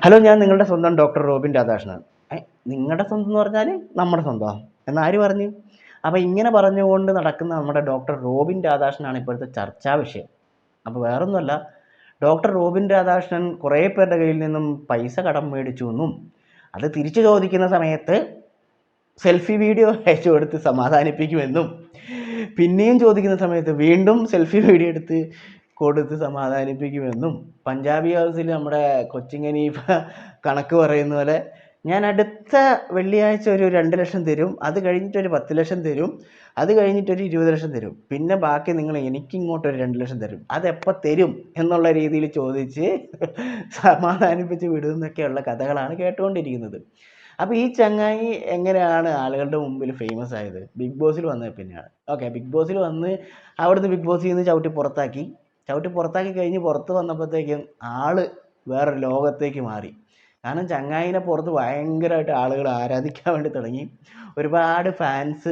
Hello, ഞാൻ നിങ്ങളുടെ സ്വന്തം ഡോക്ടർ റോബിൻ രാധാകൃഷ്ണൻ. നിങ്ങളുടെ സ്വന്തം എന്ന് പറഞ്ഞാൽ നമ്മുടെ സ്വന്തമാണ് എന്നാര് പറഞ്ഞു? അപ്പോൾ ഇങ്ങനെ പറഞ്ഞുകൊണ്ട് നടക്കുന്ന നമ്മുടെ ഡോക്ടർ റോബിൻ രാധാകൃഷ്ണനാണ് ഇപ്പോഴത്തെ ചർച്ചാ വിഷയം. അപ്പോൾ വേറൊന്നുമല്ല, ഡോക്ടർ റോബിൻ രാധാകൃഷ്ണൻ കുറേ പേരുടെ കയ്യിൽ നിന്നും പൈസ കടം മേടിച്ചു എന്നും അത് തിരിച്ചു ചോദിക്കുന്ന സമയത്ത് സെൽഫി വീഡിയോ അയച്ചു കൊടുത്ത് സമാധാനിപ്പിക്കുമെന്നും പിന്നെയും ചോദിക്കുന്ന സമയത്ത് വീണ്ടും സെൽഫി വീഡിയോ എടുത്ത് കൊടുത്ത് സമാധാനിപ്പിക്കുമെന്നും പഞ്ചാബി ഹൗസിൽ നമ്മുടെ കൊച്ചിങ്ങനീഫ കണക്ക് പറയുന്ന പോലെ ഞാൻ അടുത്ത വെള്ളിയാഴ്ച ഒരു 2 ലക്ഷം തരും, അത് കഴിഞ്ഞിട്ടൊരു 10 ലക്ഷം തരും, അത് കഴിഞ്ഞിട്ടൊരു 20 ലക്ഷം തരും, പിന്നെ ബാക്കി നിങ്ങൾ എനിക്കിങ്ങോട്ടൊരു 2 ലക്ഷം തരും, അതെപ്പോൾ തരും എന്നുള്ള രീതിയിൽ ചോദിച്ച് സമാധാനിപ്പിച്ച് വിടുന്നൊക്കെയുള്ള കഥകളാണ് കേട്ടുകൊണ്ടിരിക്കുന്നത്. അപ്പോൾ ഈ ചങ്ങായി എങ്ങനെയാണ് ആളുകളുടെ മുമ്പിൽ ഫേമസ് ആയത്? ബിഗ് ബോസിൽ വന്നത് പിന്നെയാണ്. ഓക്കെ, ബിഗ് ബോസിൽ വന്ന് അവിടുന്ന് ബിഗ് ബോസിൽ നിന്ന് ചവിട്ടി പുറത്താക്കി കഴിഞ്ഞ് പുറത്ത് വന്നപ്പോഴത്തേക്കും ആള് വേറൊരു ലോകത്തേക്ക് മാറി. കാരണം ചങ്ങായിനെ പുറത്ത് ഭയങ്കരമായിട്ട് ആളുകൾ ആരാധിക്കാൻ വേണ്ടി തുടങ്ങി. ഒരുപാട് ഫാൻസ്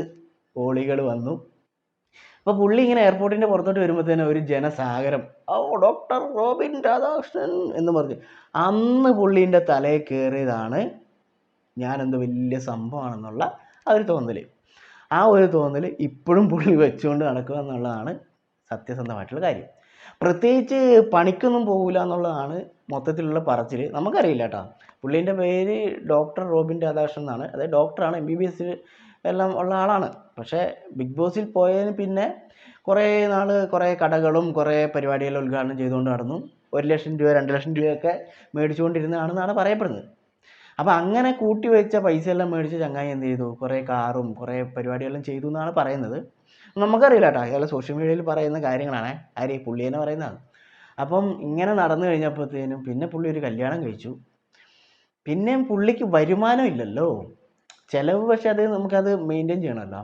ഓളികൾ വന്നു. അപ്പോൾ പുള്ളി ഇങ്ങനെ എയർപോർട്ടിൻ്റെ പുറത്തോട്ട് വരുമ്പോഴത്തേനും ഒരു ജനസാഗരം, ഓ ഡോക്ടർ റോബിൻ രാധാകൃഷ്ണൻ എന്ന് പറഞ്ഞ് അന്ന് പുള്ളീൻ്റെ തലയിൽ കയറിയതാണ് ഞാനെന്തോ വലിയ സംഭവമാണെന്നുള്ള ആ ഒരു തോന്നൽ ഇപ്പോഴും പുള്ളി വെച്ചുകൊണ്ട് നടക്കുക എന്നുള്ളതാണ് സത്യസന്ധമായിട്ടുള്ള കാര്യം. പ്രത്യേകിച്ച് പണിക്കൊന്നും പോകില്ല എന്നുള്ളതാണ് മൊത്തത്തിലുള്ള പറച്ചിൽ. നമുക്കറിയില്ല കേട്ടോ, പുള്ളീൻ്റെ പേര് ഡോക്ടർ റോബിൻ രാധാകൃഷ്ണൻ എന്നാണ്. അതായത് ഡോക്ടറാണ്, MBBS എല്ലാം ഉള്ള ആളാണ്. പക്ഷേ ബിഗ് ബോസിൽ പോയതിന് പിന്നെ കുറേ നാൾ കുറേ കടകളും കുറേ പരിപാടികളും ഉദ്ഘാടനം ചെയ്തുകൊണ്ട് നടന്നു. 1 ലക്ഷം രൂപ 2 ലക്ഷം രൂപയൊക്കെ മേടിച്ചുകൊണ്ടിരുന്നതാണെന്നാണ് പറയപ്പെടുന്നത്. അപ്പോൾ അങ്ങനെ കൂട്ടി വെച്ച പൈസയെല്ലാം മേടിച്ച് ചങ്ങായി എന്ത് ചെയ്തു? കുറേ കാറും കുറേ പരിപാടികളും ചെയ്തു എന്നാണ് പറയുന്നത്. നമുക്കറിയില്ല കേട്ടോ, അയാൾ സോഷ്യൽ മീഡിയയിൽ പറയുന്ന കാര്യങ്ങളാണ്, പുള്ളി തന്നെ പറയുന്നതാണ്. അപ്പം ഇങ്ങനെ നടന്നു കഴിഞ്ഞപ്പോഴത്തേനും പിന്നെ പുള്ളി ഒരു കല്യാണം കഴിച്ചു. പിന്നെയും പുള്ളിക്ക് വരുമാനം ഇല്ലല്ലോ, ചിലവ്. പക്ഷെ അത് നമുക്കത് മെയിൻറ്റെയിൻ ചെയ്യണമല്ലോ.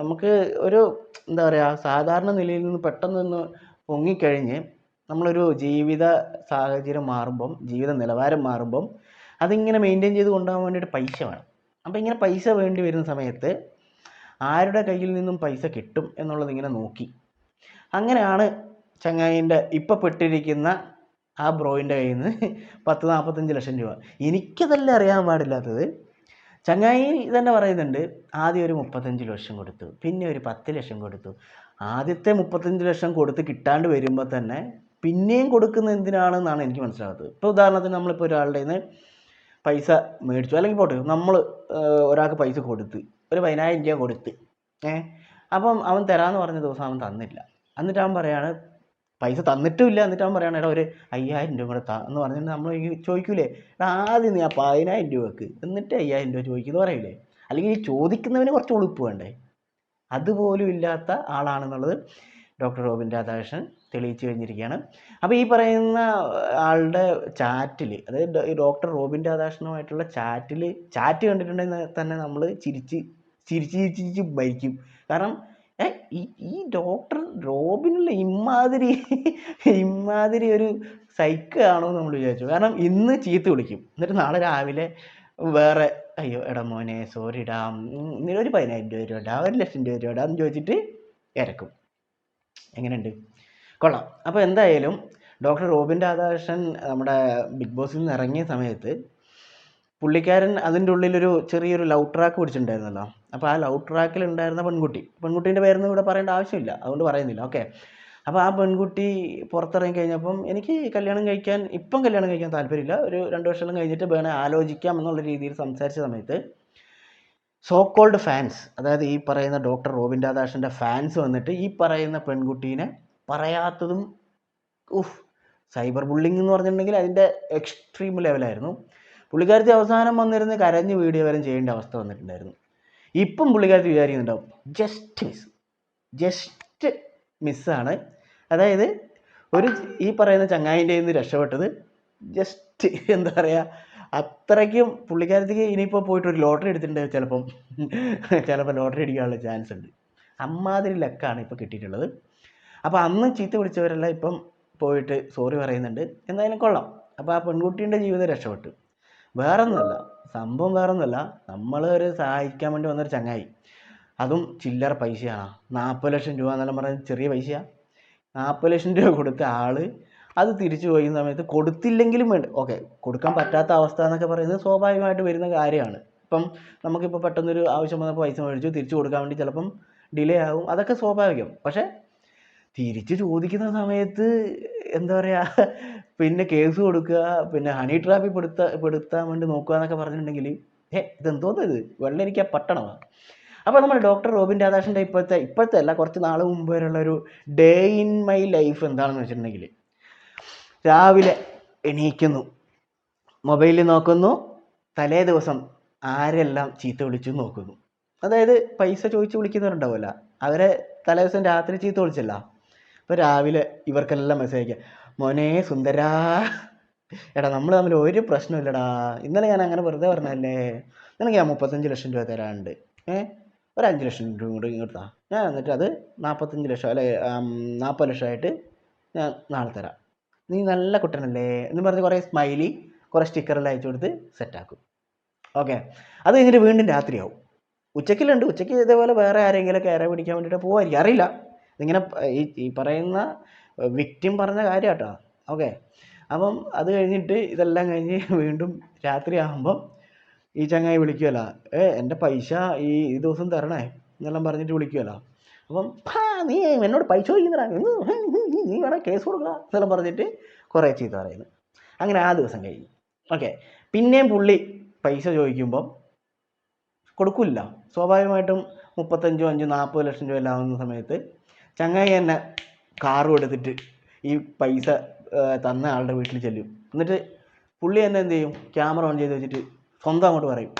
നമുക്ക് ഒരു എന്താ പറയുക, സാധാരണ നിലയിൽ നിന്ന് പെട്ടെന്നൊന്ന് പൊങ്ങിക്കഴിഞ്ഞ് നമ്മളൊരു ജീവിത സാഹചര്യം മാറുമ്പം, ജീവിത നിലവാരം മാറുമ്പം അതിങ്ങനെ മെയിൻറ്റെയിൻ ചെയ്ത് കൊണ്ടുപോകാൻ വേണ്ടിയിട്ട് പൈസ വേണം. അപ്പോൾ ഇങ്ങനെ പൈസ വേണ്ടി വരുന്ന സമയത്ത് ആരുടെ കയ്യിൽ നിന്നും പൈസ കിട്ടും എന്നുള്ളത് ഇങ്ങനെ നോക്കി. അങ്ങനെയാണ് ചങ്ങായിൻ്റെ ഇപ്പം പെട്ടിരിക്കുന്ന ആ ബ്രോയിൻ്റെ കയ്യിൽ നിന്ന് 40-45 ലക്ഷം രൂപ. എനിക്കതല്ല അറിയാൻ പാടില്ലാത്തത്, ചങ്ങായി തന്നെ പറയുന്നുണ്ട്, ആദ്യം ഒരു 35 ലക്ഷം കൊടുത്തു, പിന്നെ ഒരു 10 ലക്ഷം കൊടുത്തു. ആദ്യത്തെ 35 ലക്ഷം കൊടുത്ത് കിട്ടാണ്ട് വരുമ്പോൾ തന്നെ പിന്നെയും കൊടുക്കുന്നത് എന്തിനാണെന്നാണ് എനിക്ക് മനസ്സിലാകാത്തത്. ഇപ്പോൾ ഉദാഹരണത്തിന് നമ്മളിപ്പോൾ ഒരാളുടെ നിന്ന് പൈസ മേടിച്ചു, അല്ലെങ്കിൽ പോട്ടെ, നമ്മൾ ഒരാൾക്ക് പൈസ കൊടുത്ത് ഒരു 10,000 രൂപ കൊടുത്ത്, അപ്പം അവൻ തരാമെന്ന് പറഞ്ഞ ദിവസം അവൻ തന്നില്ല. എന്നിട്ട് അവൻ പറയാണ്, പൈസ തന്നിട്ടുമില്ല, എന്നിട്ട് അവൻ പറയാണ്, എടാ ഒരു 5,000 രൂപ കൂടെ താ എന്ന് പറഞ്ഞിട്ട് നമ്മൾ ചോദിക്കൂലേ, എടാ ആദ്യം നീ ആ 10,000 രൂപ വെക്ക്, എന്നിട്ട് 5,000 രൂപ ചോദിക്കുന്നു പറയൂലേ. അല്ലെങ്കിൽ ഈ ചോദിക്കുന്നവന് കുറച്ച് ഉളുപ്പ് വേണ്ടേ? അതുപോലും ഇല്ലാത്ത ആളാണെന്നുള്ളത് ഡോക്ടർ റോബിൻ രാധാകൃഷ്ണൻ തെളിയിച്ചു കഴിഞ്ഞിരിക്കുകയാണ്. അപ്പോൾ ഈ പറയുന്ന ആളുടെ ചാറ്റിൽ, അതായത് ഈ ഡോക്ടർ റോബിൻ രാധാകൃഷ്ണനുമായിട്ടുള്ള ചാറ്റ് കണ്ടിട്ടുണ്ടെങ്കിൽ തന്നെ നമ്മൾ ചിരിച്ച് മരിക്കും. കാരണം ഈ ഡോക്ടർ റോബിനുള്ള ഇമാതിരി ഒരു സൈക്കോ ആണോ എന്ന് നമ്മൾ വിചാരിച്ചു. കാരണം ഇന്ന് ചീത്ത വിളിക്കും, എന്നിട്ട് നാളെ രാവിലെ വേറെ, അയ്യോ എടാ മോനെ സോറി ഇടാ, ഒരു 10,000 രൂപ ഇടാ, 1 ലക്ഷം രൂപ ഇടാ എന്ന് ചോദിച്ചിട്ട് ഇറക്കും. എങ്ങനെയുണ്ട്? കൊള്ളാം. അപ്പോൾ എന്തായാലും ഡോക്ടർ റോബിൻ രാധാകൃഷ്ണൻ നമ്മുടെ ബിഗ് ബോസിൽ നിന്ന് ഇറങ്ങിയ സമയത്ത് പുള്ളിക്കാരൻ അതിൻ്റെ ഉള്ളിലൊരു ചെറിയൊരു ലവ് ട്രാക്ക് പിടിച്ചിട്ടുണ്ടായിരുന്നല്ലോ. അപ്പോൾ ആ ലവ് ട്രാക്കിൽ ഉണ്ടായിരുന്ന പെൺകുട്ടീൻ്റെ പേരൊന്നും ഇവിടെ പറയേണ്ട ആവശ്യമില്ല, അതുകൊണ്ട് പറയുന്നില്ല. ഓക്കെ, അപ്പോൾ ആ പെൺകുട്ടി പുറത്തിറങ്ങി കഴിഞ്ഞപ്പം എനിക്ക് ഇപ്പം കല്യാണം കഴിക്കാൻ താല്പര്യമില്ല, ഒരു 2 വർഷം കഴിഞ്ഞിട്ട് വേണേൽ ആലോചിക്കാം എന്നുള്ള രീതിയിൽ സംസാരിച്ച സമയത്ത് സോ കോൾഡ് ഫാൻസ്, അതായത് ഈ പറയുന്ന ഡോക്ടർ റോബിൻ രാധാകൃഷ്ണൻ്റെ ഫാൻസ് വന്നിട്ട് ഈ പറയുന്ന പെൺകുട്ടീനെ പറയാത്തതും, സൈബർ ബുള്ളിങ് എന്ന് പറഞ്ഞിട്ടുണ്ടെങ്കിൽ അതിൻ്റെ എക്സ്ട്രീം ലെവലായിരുന്നു. പുള്ളിക്കാരത്തി അവസാനം വന്നിരുന്ന് കരഞ്ഞ് വീഡിയോ വരെ ചെയ്യേണ്ട അവസ്ഥ വന്നിട്ടുണ്ടായിരുന്നു. ഇപ്പം പുള്ളിക്കാരത്തി വിചാരിക്കുന്നുണ്ടാവും, ജസ്റ്റ് മിസ്സാണ്. അതായത് ഈ പറയുന്ന ചങ്ങായിൻ്റെ നിന്ന് രക്ഷപ്പെട്ടത് ജസ്റ്റ്, എന്താ പറയുക, അത്രയ്ക്കും പുള്ളിക്കാരത്തിക്ക് ഇനിയിപ്പോൾ പോയിട്ട് ഒരു ലോട്ടറി എടുത്തിട്ടുണ്ടെങ്കിൽ ചിലപ്പോൾ ലോട്ടറി അടിക്കാനുള്ള ചാൻസ് ഉണ്ട്. അമ്മാതിരി ലക്കാണ് ഇപ്പോൾ കിട്ടിയിട്ടുള്ളത്. അപ്പോൾ അന്ന് ചീത്ത വിളിച്ചവരെല്ലാം ഇപ്പം പോയിട്ട് സോറി പറയുന്നുണ്ട്. എന്തായാലും കൊള്ളാം. അപ്പോൾ ആ പെൺകുട്ടീൻ്റെ ജീവിതം രക്ഷപ്പെട്ടു. സംഭവം വേറൊന്നുമല്ല, നമ്മൾ ഒരു സഹായിക്കാൻ വേണ്ടി വന്നൊരു ചങ്ങായി, അതും ചില്ലറ പൈസയാണ്. 40 ലക്ഷം രൂപ എന്നെല്ലാം പറഞ്ഞാൽ ചെറിയ പൈസയാണ്. 40 ലക്ഷം രൂപ കൊടുത്ത ആൾ അത് തിരിച്ചു പോയിരുന്ന സമയത്ത് കൊടുത്തില്ലെങ്കിലും വേണ്ട, ഓക്കെ, കൊടുക്കാൻ പറ്റാത്ത അവസ്ഥ എന്നൊക്കെ പറയുന്നത് സ്വാഭാവികമായിട്ട് വരുന്ന കാര്യമാണ്. ഇപ്പം നമുക്കിപ്പോൾ പെട്ടെന്നൊരു ആവശ്യം വന്നപ്പോൾ പൈസ മേടിച്ചു, തിരിച്ചു കൊടുക്കാൻ വേണ്ടി ചിലപ്പം ഡിലേ ആകും, അതൊക്കെ സ്വാഭാവികം. പക്ഷേ തിരിച്ച് ചോദിക്കുന്ന സമയത്ത് എന്താ പറയുക, പിന്നെ കേസ് കൊടുക്കുക, പിന്നെ ഹണി ട്രാപ്പിൽ പെടുത്താൻ വേണ്ടി നോക്കുക എന്നൊക്കെ പറഞ്ഞിട്ടുണ്ടെങ്കിൽ ഇതെന്തോന്ന് ഇത് വെള്ളരിക്ക പട്ടണമാണ്. അപ്പോൾ നമ്മുടെ ഡോക്ടർ റോബിൻ രാധാകൃഷ്ണൻ്റെ ഇപ്പോഴത്തെ അല്ല, കുറച്ച് നാൾ മുമ്പ് വരെയുള്ള ഒരു ഡേ ഇൻ മൈ ലൈഫ് എന്താണെന്ന് വെച്ചിട്ടുണ്ടെങ്കിൽ, രാവിലെ എണീക്കുന്നു, മൊബൈലിൽ നോക്കുന്നു, തലേ ദിവസം ആരെല്ലാം ചീത്ത വിളിച്ചു നോക്കുന്നു. അതായത് പൈസ ചോദിച്ച് വിളിക്കുന്നവരുണ്ടാവുമല്ലോ, അവരെ തലേ ദിവസം രാത്രി ചീത്ത വിളിച്ചല്ല, അപ്പോൾ രാവിലെ ഇവർക്കെല്ലാം മെസ്സേജ് അയക്കുക, മോനെ സുന്ദരാ, എടാ നമ്മൾ തമ്മിൽ ഒരു പ്രശ്നമില്ലടാ, ഇന്നലെ ഞാൻ അങ്ങനെ വെറുതെ പറഞ്ഞല്ലേ, നിനക്ക് ഞാൻ 35 ലക്ഷം രൂപ തരാനുണ്ട്, ഒരു 5 ലക്ഷം രൂപ കൂടി ഇങ്ങോട്ട് താ, ഞാൻ എന്നിട്ട് അത് 45 ലക്ഷം അല്ലെ 40 ലക്ഷമായിട്ട് ഞാൻ നാളെ തരാം, നീ നല്ല കുട്ടനല്ലേ എന്ന് പറഞ്ഞ് കുറേ സ്മൈലി, കുറേ സ്റ്റിക്കറെല്ലാം അയച്ചു കൊടുത്ത് സെറ്റാക്കും. ഓക്കെ, അത് കഴിഞ്ഞിട്ട് വീണ്ടും രാത്രിയാവും. ഉച്ചയ്ക്ക് ഇതേപോലെ വേറെ ആരെങ്കിലുമൊക്കെ ഇര പിടിക്കാൻ വേണ്ടിയിട്ട് പോകായിരിക്കും, അറിയില്ല. ഇതിങ്ങനെ ഈ പറയുന്ന വിക്റ്റിം പറഞ്ഞ കാര്യം കേട്ടോ. ഓക്കെ, അപ്പം അത് കഴിഞ്ഞിട്ട് ഇതെല്ലാം കഴിഞ്ഞ് വീണ്ടും രാത്രിയാകുമ്പം ഈ ചങ്ങായി വിളിക്കുമല്ലോ, എൻ്റെ പൈസ ഈ ദിവസം തരണേ എന്നെല്ലാം പറഞ്ഞിട്ട് വിളിക്കുമല്ലോ. അപ്പം നീ എന്നോട് പൈസ ചോദിക്കുന്നതാ, നീ വേണം കേസ് കൊടുക്കുക എന്നെല്ലാം പറഞ്ഞിട്ട് കുറേ ചീത്ത പറയുന്നു. അങ്ങനെ ആ ദിവസം കഴിഞ്ഞു. ഓക്കെ, പിന്നെയും പുള്ളി പൈസ ചോദിക്കുമ്പം കൊടുക്കില്ല. സ്വാഭാവികമായിട്ടും 35-40 ലക്ഷം രൂപ എല്ലാം ആവുന്ന സമയത്ത് ചങ്ങായി തന്നെ കാറും എടുത്തിട്ട് ഈ പൈസ തന്ന ആളുടെ വീട്ടിൽ ചെല്ലും. എന്നിട്ട് പുള്ളി തന്നെ എന്ത് ചെയ്യും, ക്യാമറ ഓൺ ചെയ്ത് വെച്ചിട്ട് സ്വന്തം അങ്ങോട്ട് പറയും,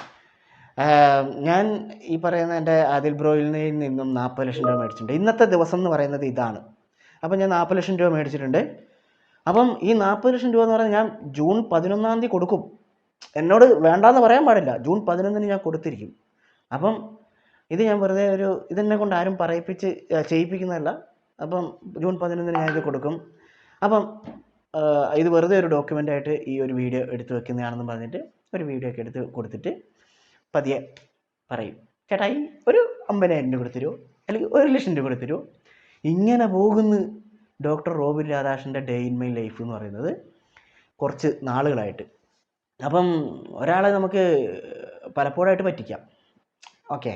ഞാൻ ഈ പറയുന്ന എൻ്റെ ആദിൽ ബ്രോയിൽ നിന്നും 40 ലക്ഷം രൂപ മേടിച്ചിട്ടുണ്ട്, ഇന്നത്തെ ദിവസം എന്ന് പറയുന്നത് ഇതാണ്, അപ്പം ഞാൻ 40 ലക്ഷം രൂപ മേടിച്ചിട്ടുണ്ട്, അപ്പം ഈ 40 ലക്ഷം രൂപ എന്ന് പറയുന്നത് ഞാൻ ജൂൺ 11-ാം തീയതി കൊടുക്കും, എന്നോട് വേണ്ടാന്ന് പറയാൻ പാടില്ല, ജൂൺ 11-ന് ഞാൻ കൊടുത്തിരിക്കും. അപ്പം ഇത് ഞാൻ വെറുതെ ഇതെന്നെ കൊണ്ട് ആരും ചെയ്യിപ്പിക്കുന്നതല്ല, അപ്പം ജൂൺ 11-ന് ഞാൻ ഇത് കൊടുക്കും, അപ്പം ഇത് വെറുതെ ഒരു ഡോക്യുമെൻ്റായിട്ട് ഈ ഒരു വീഡിയോ എടുത്ത് വെക്കുന്നതാണെന്ന് പറഞ്ഞിട്ട് ഒരു വീഡിയോ ഒക്കെ എടുത്ത് കൊടുത്തിട്ട് പതിയെ പറയും, ചേട്ടായി ഒരു 50,000 രൂപ കൊടുത്തരുമോ, അല്ലെങ്കിൽ 1 ലക്ഷം രൂപ കൊടുത്തരുമോ. ഇങ്ങനെ പോകുന്നു ഡോക്ടർ റോബിൻ രാധാകൃഷ്ണൻ്റെ ഡേ ഇൻ മൈ ലൈഫ് എന്ന് പറയുന്നത് കുറച്ച് നാളുകളായിട്ട്. അപ്പം ഒരാളെ നമുക്ക് പലപ്പോഴായിട്ട് പറ്റിക്കാം, ഓക്കെ,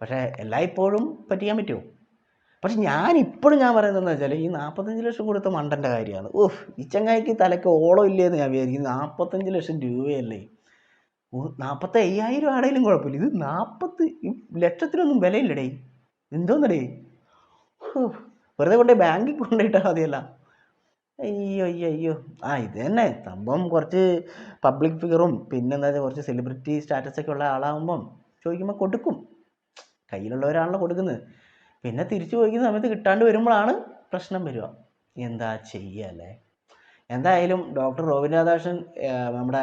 പക്ഷേ എല്ലായ്പ്പോഴും പറ്റിക്കാൻ പറ്റുമോ? പക്ഷെ ഞാനിപ്പോഴും ഞാൻ പറയുന്നതെന്ന് വെച്ചാൽ ഈ 45 ലക്ഷം കൊടുത്ത മണ്ടൻ്റെ കാര്യമാണ്. ഈ ചങ്ങായിക്ക് തലയ്ക്ക് ഓളം ഇല്ലേന്ന് ഞാൻ വിചാരിക്കും. 45 ലക്ഷം രൂപയല്ലേ, 45,000 ആണെങ്കിലും കുഴപ്പമില്ല, ഇത് 40 ലക്ഷത്തിനൊന്നും വിലയില്ലടേ, എന്തോന്നടേ, വെറുതെ കൊണ്ടേ ബാങ്കിൽ കൊണ്ടുപോയിട്ടാൽ മതിയല്ല. അയ്യോ അയ്യോ അയ്യോ, ഇത് തന്നെ സംഭവം. കുറച്ച് പബ്ലിക് ഫിഗറും പിന്നെന്താ വെച്ചാൽ കുറച്ച് സെലിബ്രിറ്റി സ്റ്റാറ്റസൊക്കെ ഉള്ള ആളാകുമ്പം ചോദിക്കുമ്പോൾ കൊടുക്കും, കയ്യിലുള്ളവരാണല്ലോ കൊടുക്കുന്നത്. പിന്നെ തിരിച്ചു ചോദിക്കുന്ന സമയത്ത് കിട്ടാണ്ട് വരുമ്പോഴാണ് പ്രശ്നം വരിക. എന്താ ചെയ്യല്ലേ. എന്തായാലും ഡോക്ടർ റോബിൻ രാധാകൃഷ്ണൻ നമ്മുടെ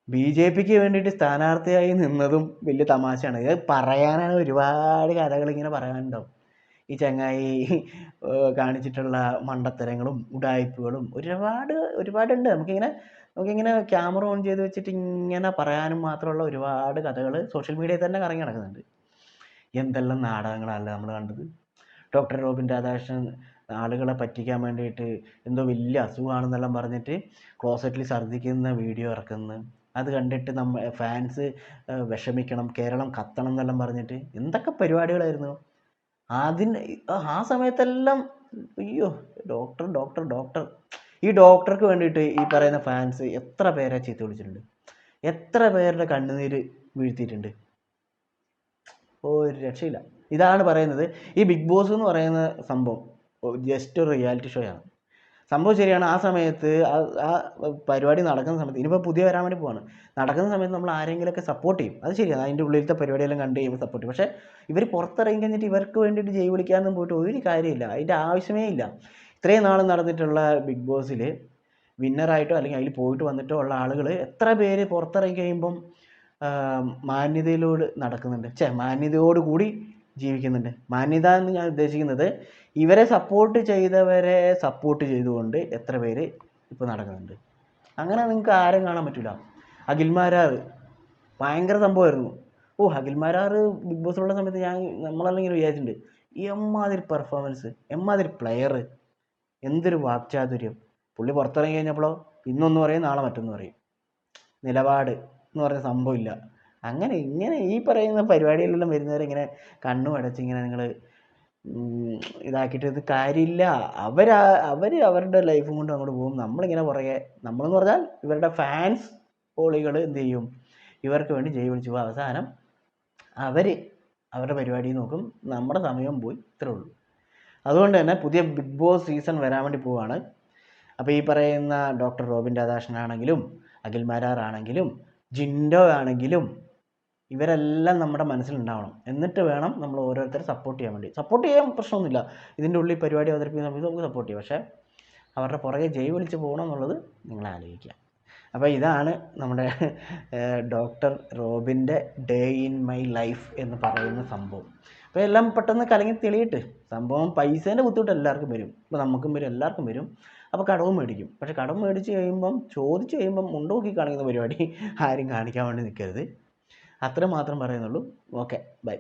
BJPക്ക് വേണ്ടിയിട്ട് സ്ഥാനാർത്ഥിയായി നിന്നതും വലിയ തമാശയാണ്. ഇത് പറയാനാണ് ഒരുപാട് കഥകൾ ഇങ്ങനെ പറയാനുണ്ടാവും. ഈ ചങ്ങായി കാണിച്ചിട്ടുള്ള മണ്ടത്തരങ്ങളും ഉഡായിപ്പുകളും ഒരുപാടുണ്ട്. നമുക്കിങ്ങനെ ക്യാമറ ഓൺ ചെയ്ത് വെച്ചിട്ട് ഇങ്ങനെ പറയാനും മാത്രമുള്ള ഒരുപാട് കഥകൾ സോഷ്യൽ മീഡിയയിൽ തന്നെ കറങ്ങി നടക്കുന്നുണ്ട്. എന്തെല്ലാം നാടകങ്ങളല്ല നമ്മൾ കണ്ടത്. ഡോക്ടർ റോബിൻ രാധാകൃഷ്ണൻ ആളുകളെ പറ്റിക്കാൻ വേണ്ടിയിട്ട് എന്തോ വലിയ അസുഖമാണെന്നെല്ലാം പറഞ്ഞിട്ട് ക്ലോസറ്റിൽ ഛർദ്ദിക്കുന്ന വീഡിയോ ഇറക്കുന്നു. അത് കണ്ടിട്ട് ഫാൻസ് വിഷമിക്കണം, കേരളം കത്തണം എന്നെല്ലാം പറഞ്ഞിട്ട് എന്തൊക്കെ പരിപാടികളായിരുന്നു ആ സമയത്തെല്ലാം. അയ്യോ, ഡോക്ടർ ഈ ഡോക്ടർക്ക് വേണ്ടിയിട്ട് ഈ പറയുന്ന ഫാൻസ് എത്ര പേരെ ചീത്ത വിളിച്ചിട്ടുണ്ട്, എത്ര പേരുടെ കണ്ണുനീര് വീഴ്ത്തിയിട്ടുണ്ട്, ഒരു രക്ഷയില്ല. ഇതാണ് പറയുന്നത്, ഈ ബിഗ് ബോസ് എന്ന് പറയുന്ന സംഭവം ജസ്റ്റ് ഒരു റിയാലിറ്റി ഷോ ആണ്. സംഭവം ശരിയാണ്. ആ സമയത്ത് ആ പരിപാടി നടക്കുന്ന സമയത്ത്, ഇനിയിപ്പോൾ പുതിയ വരാൻ വേണ്ടി പോവാണ്, നടക്കുന്ന സമയത്ത് നമ്മൾ ആരെങ്കിലുമൊക്കെ സപ്പോർട്ട് ചെയ്യും, അത് ശരിയാണ്, അതിൻ്റെ ഉള്ളിലത്തെ പരിപാടിയെല്ലാം കണ്ടു കഴിയുമ്പോൾ സപ്പോർട്ട് ചെയ്യും. പക്ഷേ ഇവർ പുറത്തിറങ്ങി കഴിഞ്ഞിട്ട് ഇവർക്ക് വേണ്ടിയിട്ട് ജയ് വിളിക്കാനൊന്നും പോയിട്ട് ഒരു കാര്യമില്ല, അതിൻ്റെ ആവശ്യമേ ഇല്ല. ഇത്രയും നാൾ നടന്നിട്ടുള്ള ബിഗ് ബോസിൽ വിന്നറായിട്ടോ അല്ലെങ്കിൽ അതിൽ പോയിട്ട് വന്നിട്ടോ ഉള്ള ആളുകൾ എത്ര പേര് പുറത്തിറങ്ങി കഴിയുമ്പം മാന്യതയിലൂടെ നടക്കുന്നുണ്ട്, മാന്യതയോടുകൂടി ജീവിക്കുന്നുണ്ട്. മാന്യത എന്ന് ഞാൻ ഉദ്ദേശിക്കുന്നത് ഇവരെ സപ്പോർട്ട് ചെയ്തവരെ സപ്പോർട്ട് ചെയ്തുകൊണ്ട് എത്ര പേര് ഇപ്പോൾ നടക്കുന്നുണ്ട്. അങ്ങനെ നിങ്ങൾക്ക് ആരും കാണാൻ പറ്റില്ല. അഖിൽമാരാർ ഭയങ്കര സംഭവമായിരുന്നു. അഖിൽമാരാർ ബിഗ് ബോസിലുള്ള സമയത്ത് നമ്മളെല്ലാം ഇങ്ങനെ വിചാരിച്ചിട്ടുണ്ട്, എമ്മാതിരി പെർഫോമൻസ്, എമ്മാതിരി പ്ലെയർ, എന്തൊരു വാക്ചാതുര്യം, പുള്ളി പുറത്തിറങ്ങി കഴിഞ്ഞപ്പോഴോ ഇന്നൊന്ന് പറയും നാളെ മറ്റൊന്ന് പറയും. നിലപാട് എന്ന് പറഞ്ഞ സംഭവമില്ല. അങ്ങനെ ഇങ്ങനെ ഈ പറയുന്ന പരിപാടികളിലെല്ലാം വരുന്നവരിങ്ങനെ കണ്ണും അടച്ച് ഇങ്ങനെ നിങ്ങൾ ഇതാക്കിയിട്ട് ഇത് കാര്യമില്ല. അവർ അവരുടെ ലൈഫും കൊണ്ട് അങ്ങോട്ട് പോകും. നമ്മളിങ്ങനെ പുറകെ, നമ്മളെന്ന് പറഞ്ഞാൽ ഇവരുടെ ഫാൻസ് പോളികൾ എന്ത് ചെയ്യും, ഇവർക്ക് വേണ്ടി ജയ് വിളിച്ചു പോകും. അവസാനം അവർ അവരുടെ പരിപാടി നോക്കും, നമ്മുടെ സമയം പോയി, ഇത്രേ ഉള്ളൂ. അതുകൊണ്ട് തന്നെ പുതിയ ബിഗ് ബോസ് സീസൺ വരാൻ വേണ്ടി പോവാണ്. അപ്പോൾ ഈ പറയുന്ന ഡോക്ടർ റോബിൻ രാധാകൃഷ്ണനാണെങ്കിലും അഖിൽ മാരാറാണെങ്കിലും ജിൻഡോ ആണെങ്കിലും ഇവരെല്ലാം നമ്മുടെ മനസ്സിലുണ്ടാവണം. എന്നിട്ട് വേണം നമ്മൾ ഓരോരുത്തരെ സപ്പോർട്ട് ചെയ്യാൻ വേണ്ടി. സപ്പോർട്ട് ചെയ്യാൻ പ്രശ്നമൊന്നുമില്ല, ഇതിൻ്റെ ഉള്ളിൽ പരിപാടി അവതരിപ്പിക്കുന്ന സമയത്ത് നമുക്ക് സപ്പോർട്ട് ചെയ്യാം. പക്ഷേ അവരുടെ പുറകെ ജയ് വിളിച്ച് പോകണം എന്നുള്ളത് നിങ്ങൾ ആലോചിക്കുക. അപ്പോൾ ഇതാണ് നമ്മുടെ ഡോക്ടർ റോബിൻ്റെ ഡേ ഇൻ മൈ ലൈഫ് എന്ന് പറയുന്ന സംഭവം. അപ്പോൾ എല്ലാം പെട്ടെന്ന് കലങ്ങി തെളിയിട്ട് സംഭവം പൈസേൻ്റെ ബുദ്ധിമുട്ട് എല്ലാവർക്കും വരും. ഇപ്പോൾ നമുക്കും വരും, എല്ലാവർക്കും വരും. അപ്പോൾ കടവും മേടിക്കും. പക്ഷേ കടം മേടിച്ച് കഴിയുമ്പം, ചോദിച്ച് കഴിയുമ്പം മുണ്ടോക്കി കാണിക്കുന്ന പരിപാടി ആരും കാണിക്കാൻ വേണ്ടി നിൽക്കരുത്. അത്ര മാത്രം പറയുന്നുള്ളൂ. Okay, by.